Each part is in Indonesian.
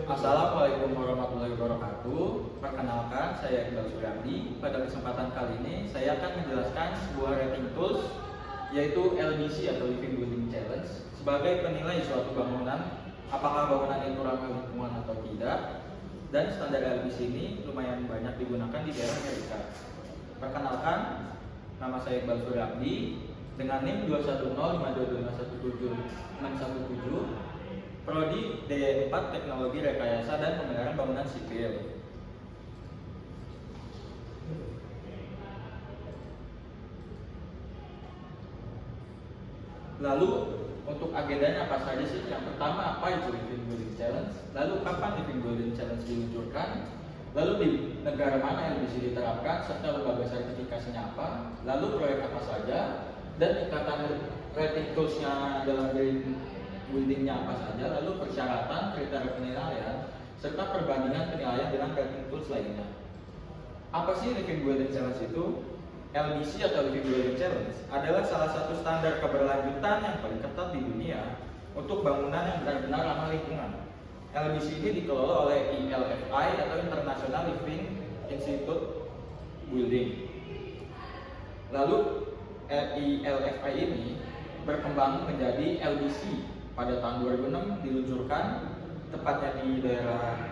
Assalamualaikum warahmatullahi wabarakatuh. Perkenalkan, saya Iqbal Suryadi. Pada kesempatan kali ini, saya akan menjelaskan sebuah rating tools, yaitu LBC atau Living Building Challenge, sebagai penilai suatu bangunan, apakah bangunan itu ramah lingkungan atau tidak. Dan standar LBC ini lumayan banyak digunakan di daerah Amerika. Perkenalkan, nama saya Iqbal Suryadi dengan NIM 21052217617. Prodi D4 Teknologi Rekayasa dan Pembenaran Bangunan Sipil. Lalu untuk agendanya apa saja sih? Yang pertama, apa itu Living Building Challenge? Lalu kapan Living Building Challenge diluncurkan? Lalu di negara mana yang bisa diterapkan serta lembaga sertifikasinya apa? Lalu proyek apa saja? Dan ikatan rating toolsnya dalam buildingnya apa saja, lalu persyaratan, kriteria penilaian, serta perbandingan penilaian dengan rating tools lainnya. Apa sih Living Building Challenge itu? LBC atau Living Building Challenge adalah salah satu standar keberlanjutan yang paling ketat di dunia untuk bangunan yang benar-benar ramah lingkungan. LBC ini dikelola oleh ILFI atau International Living Institute Building. Lalu ILFI ini berkembang menjadi LBC. Pada tahun 2006 diluncurkan, tepatnya di daerah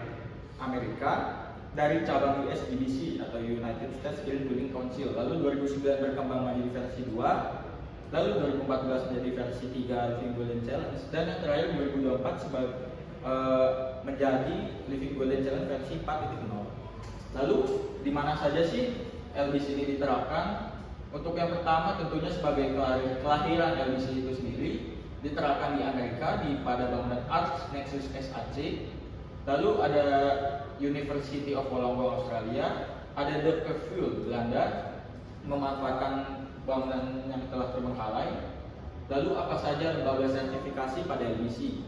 Amerika, dari cabang USGBC atau United States Green Building Council. Lalu 2009 berkembang menjadi versi 2, lalu 2014 menjadi versi 3 Living Building Challenge, dan yang terakhir 2024 menjadi Living Building Challenge versi 4.0. Lalu di mana saja sih LBC ini diterapkan? Untuk yang pertama tentunya sebagai kelahiran LBC itu sendiri, diterapkan di Amerika pada bangunan Arch Nexus SAC. Lalu ada University of Wollongong Australia, ada De Keuvel Belanda, memanfaatkan bangunan yang telah terbengkalai. Lalu apa saja lembaga sertifikasi pada LBC?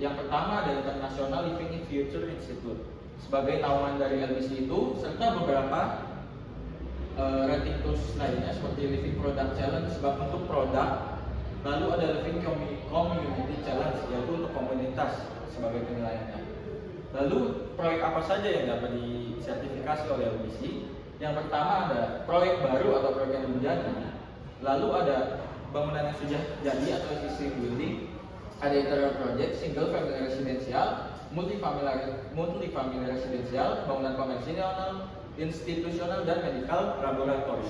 Yang pertama ada International Living in Future Institute sebagai naungan dari LBC itu, serta beberapa rating tools lainnya seperti Living Product Challenge sebab untuk produk. Lalu ada Living Community Challenge, yaitu untuk komunitas sebagai penilaiannya. Lalu proyek apa saja yang dapat disertifikasi oleh LBC? Yang pertama ada proyek baru atau proyek yang menjadi. Lalu ada bangunan yang sudah jadi atau existing building. Ada interior project, single family residential, multifamily residential, bangunan konvensional, institusional, dan medical laboratory.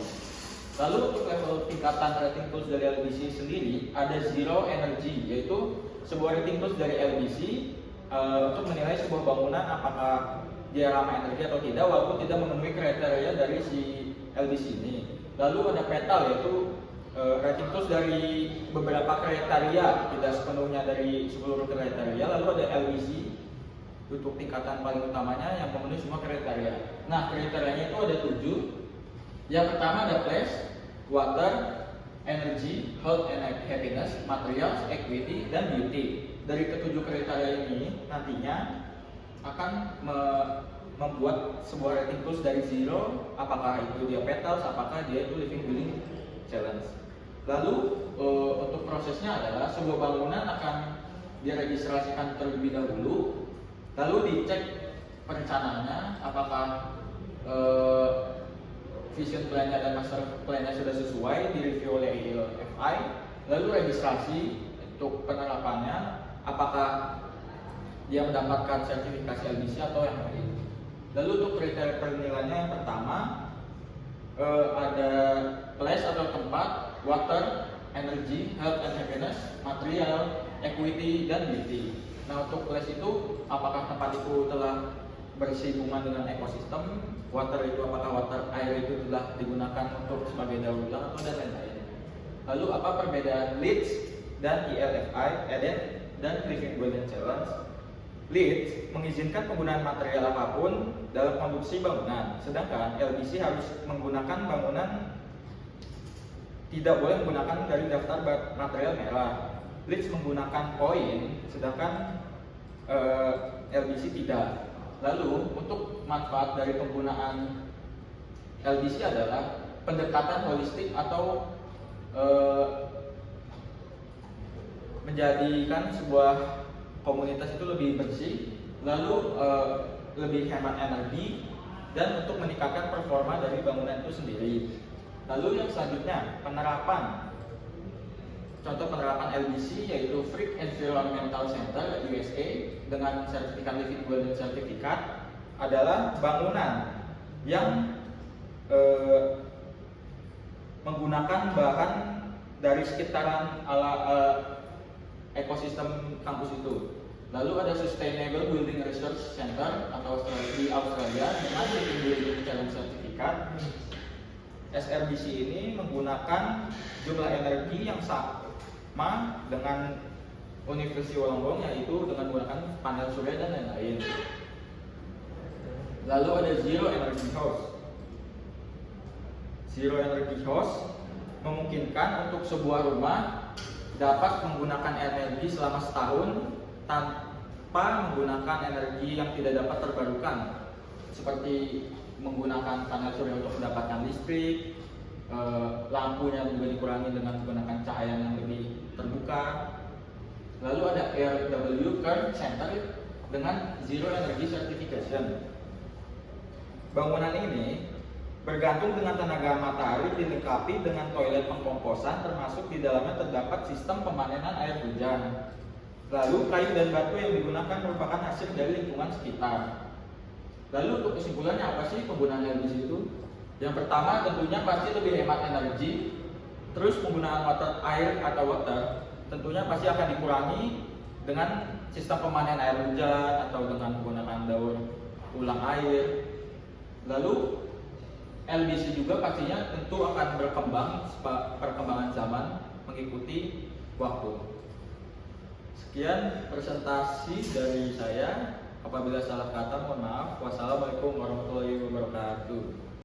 Lalu untuk level tingkatan rating tools dari LBC sendiri ada Zero Energy, yaitu sebuah rating tools dari LBC untuk menilai sebuah bangunan apakah dia ramah energi atau tidak, walaupun tidak memenuhi kriteria dari si LBC ini. Lalu ada Petal, yaitu rating tools dari beberapa kriteria, tidak sepenuhnya dari seluruh kriteria. Lalu ada LBC untuk tingkatan paling utamanya yang memenuhi semua kriteria. Nah, kriterianya itu ada 7. Yang pertama ada place, water, energy, health and happiness, materials, equity, dan beauty. Dari ketujuh kriteria ini nantinya akan membuat sebuah rating tools dari zero, apakah itu dia petals, apakah dia itu living building challenge. Lalu untuk prosesnya adalah sebuah bangunan akan diregistrasikan terlebih dahulu, lalu dicek perencanaannya apakah vision plan-nya dan master plan-nya sudah sesuai, direview oleh ILFI. Lalu registrasi untuk penerapannya, apakah dia mendapatkan sertifikasi LBC atau yang lain. Lalu untuk kriteria penilaiannya yang pertama ada place atau tempat, water, energy, health and happiness, material, equity, dan beauty. Nah, untuk place itu apakah tempat itu telah bersinggungan dengan ekosistem, water itu apakah air itu telah digunakan untuk sebagai daur ulang atau dan lain-lain. Lalu apa perbedaan LEED dan ILFI, EDEN, dan Living Building Challenge? LEED mengizinkan penggunaan material apapun dalam konstruksi bangunan, sedangkan LBC harus menggunakan bangunan tidak boleh menggunakan dari daftar material merah. LEED menggunakan koin, sedangkan LBC tidak. Lalu untuk manfaat dari penggunaan LBC adalah pendekatan holistik atau menjadikan sebuah komunitas itu lebih bersih, lalu lebih hemat energi, dan untuk meningkatkan performa dari bangunan itu sendiri. Lalu yang selanjutnya, penerapan. Contoh penerapan LBC yaitu Frick Environmental Center USA dengan sertifikat Living Golden Certificate adalah bangunan yang menggunakan bahan dari sekitaran ekosistem kampus itu. Lalu ada Sustainable Building Research Center atau di Australia dengan Living Building Challenge Certificate. SRBC ini menggunakan jumlah energi yang sama dengan Universitas Wollongong, yaitu dengan menggunakan panel surya dan lain-lain. Lalu ada Zero Energy House. Zero Energy House memungkinkan untuk sebuah rumah dapat menggunakan energi selama setahun tanpa menggunakan energi yang tidak dapat terbarukan, seperti menggunakan panel surya untuk mendapatkan listrik, lampunya juga dikurangi dengan menggunakan cahaya yang lebih terbuka. Lalu ada RW Kern Center dengan Zero Energy Certification. Bangunan ini bergantung dengan tenaga matahari, dilengkapi dengan toilet pengkomposan, termasuk di dalamnya terdapat sistem pemanenan air hujan. Lalu kayu dan batu yang digunakan merupakan hasil dari lingkungan sekitar. Lalu untuk kesimpulannya apa sih penggunaan LBC itu? Yang pertama tentunya pasti lebih hemat energi. Terus penggunaan air atau water tentunya pasti akan dikurangi dengan sistem pemanenan air hujan atau dengan menggunakan daur ulang air. Lalu LBC juga pastinya tentu akan berkembang perkembangan zaman mengikuti waktu. Sekian presentasi dari saya. Apabila salah kata mohon maaf. Wassalamualaikum warahmatullahi wabarakatuh.